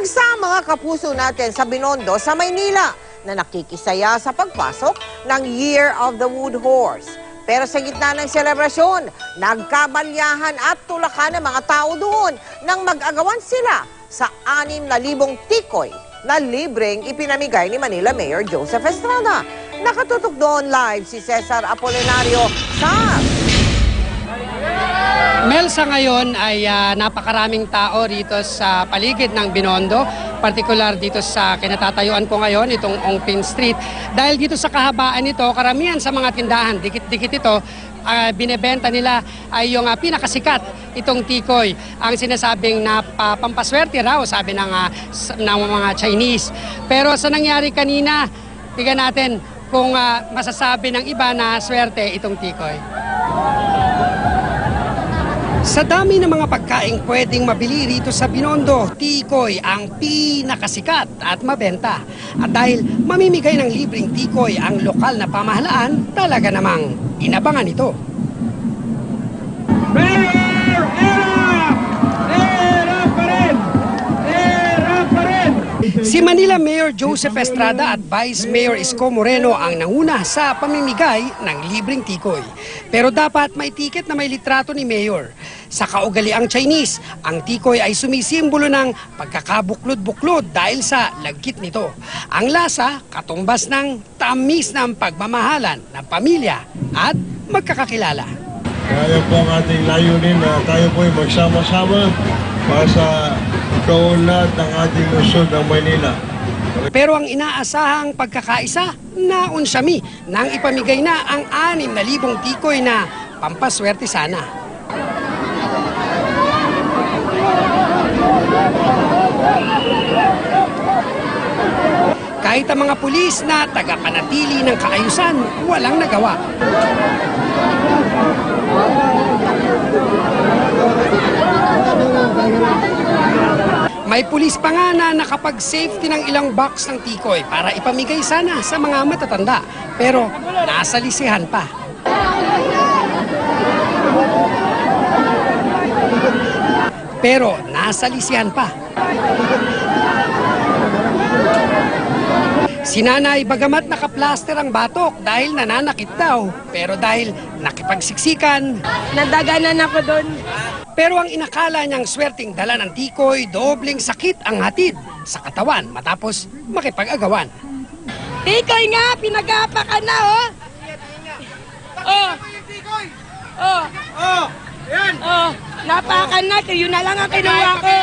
Isa ang mga kapuso natin sa Binondo sa Maynila na nakikisaya sa pagpasok ng Year of the Wood Horse. Pero sa gitna ng selebrasyon, nagkabalyahan at tulakan ng mga tao doon nang mag-agawan sila sa 6,000 tikoy na libreng ipinamigay ni Manila Mayor Joseph Estrada. Nakatutok doon live si Cesar Apolinario sa... Mel, sa ngayon ay napakaraming tao rito sa paligid ng Binondo, partikular dito sa kinatatayuan ko ngayon, itong Ongpin Street. Dahil dito sa kahabaan nito, karamihan sa mga tindahan, dikit-dikit ito, binebenta nila ay yung pinakasikat, itong tikoy. Ang sinasabing pampaswerte raw, sabi ng mga Chinese. Pero sa nangyari kanina, tingnan natin kung masasabi ng iba na swerte itong tikoy. Sa dami ng mga pagkaing pwedeng mabili rito sa Binondo, tikoy ang pinakasikat at mabenta. At dahil mamimigay ng libreng tikoy ang lokal na pamahalaan, talaga namang inabangan ito. Si Manila Mayor Joseph Estrada at Vice Mayor Isko Moreno ang nanguna sa pamimigay ng libreng tikoy. Pero dapat may tiket na may litrato ni Mayor. Sa kaugaliang Chinese, ang tikoy ay sumisimbolo ng pagkakabuklod-buklod dahil sa lagkit nito. Ang lasa, katumbas ng tamis ng pagmamahalan ng pamilya at magkakakilala. Kaya po ang ating layunin na tayo po ay magsama-sama para sa kaunlad ng ating lungsod ng Maynila. Pero ang inaasahang pagkakaisa, naunsyami nang ipamigay na ang 6,000 tikoy na pampaswerte sana. Kahit ang mga pulis na tagapanatili ng kaayusan, walang nagawa. May pulis pa nga na nakapag-safety ng ilang box ng tikoy para ipamigay sana sa mga matatanda. Pero nasa lisihan pa. Si nanay bagamat nakaplaster ang batok dahil nananakit daw. Pero dahil nakipagsiksikan, nadaganan ako doon. Pero ang inakala niyang swerteng dala ng tikoy, dobleng sakit ang hatid sa katawan matapos makipag-agawan. Tikoy nga, pinag-apakan na, oh! Oh! Oh! Oh! Yan! Oh! Napakan na, yun na lang ang kinuha ko.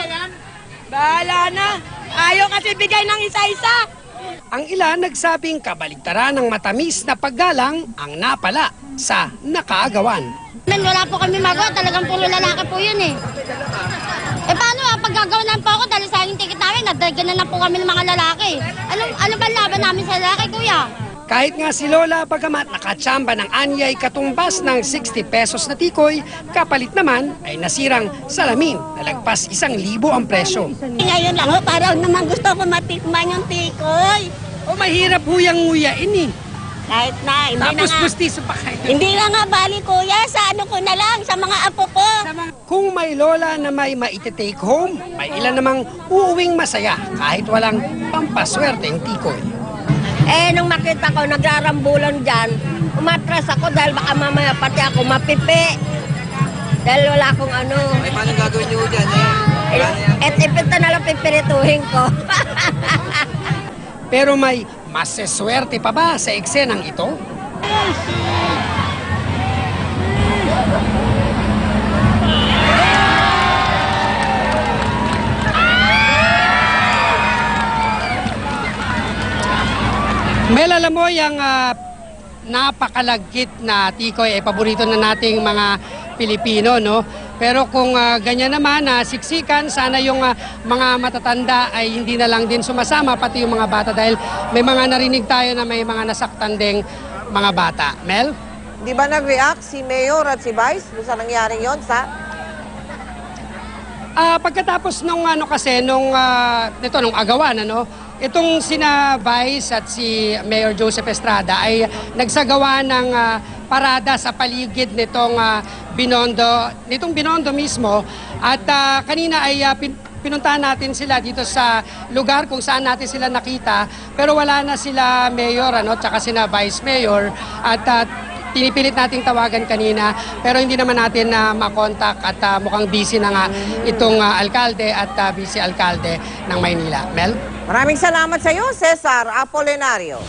Bahala na. Ayaw kasi bigay ng isa-isa. Ang ilan nagsabing kabaligtaran ng matamis na paggalang ang napala sa nakaagawan. Wala po kami magawa, talagang puro lalaki po yun eh. Paano pag gagawin po ako dahil sa aking ticket namin, nadagdagan na po kami ng mga lalaki. Ano ba laban namin sa lalaki, kuya? Kahit nga si Lola, bagamat nakatsamba ng anyay katumbas ng 60 pesos na tikoy, kapalit naman ay nasirang salamin na lagpas 1,000 ang presyo. Ngayon lang, parang naman gusto ko matikman yung tikoy. O mahirap huyang nguyain eh. Kahit na, hindi Tapos na nga. gustiso pa kayo. Hindi na nga bali, kuya, sa ano ko na lang, sa mga apo ko. Kung may lola na may maite-take home, may ilan namang uuwing masaya kahit walang pampaswerteng tikoy. Nung makita ko nagrarambulan dyan, umatras ako dahil baka mamaya pati ako mapipi. Dahil wala akong ano. Ay, paano gagawin niyo dyan Ipita na lang pipirituhin ko. Pero may maseswerte pa ba sa eksenang ito? Mel, alam mo, yung napakalagkit na tikoy ay paborito na nating mga Pilipino, no? Pero kung ganyan naman na siksikan, sana yung mga matatanda ay hindi na lang din sumasama, pati yung mga bata dahil may mga narinig tayo na may mga nasaktan ding mga bata. Mel? Di ba nag-react si Mayor at si Vice sa nangyaring yon sa... Pagkatapos nung nung agawan, itong sina Vice at si Mayor Joseph Estrada ay nagsagawa ng parada sa paligid nitong Binondo mismo at kanina ay pinuntahan natin sila dito sa lugar kung saan natin sila nakita, pero wala na sila mayor, tsaka sina vice mayor, at pinipilit nating tawagan kanina, pero hindi naman natin na makontak at mukhang busy na nga itong alkalde at vice-alkalde ng Maynila. Mel? Maraming salamat sa iyo, Cesar Apolinario.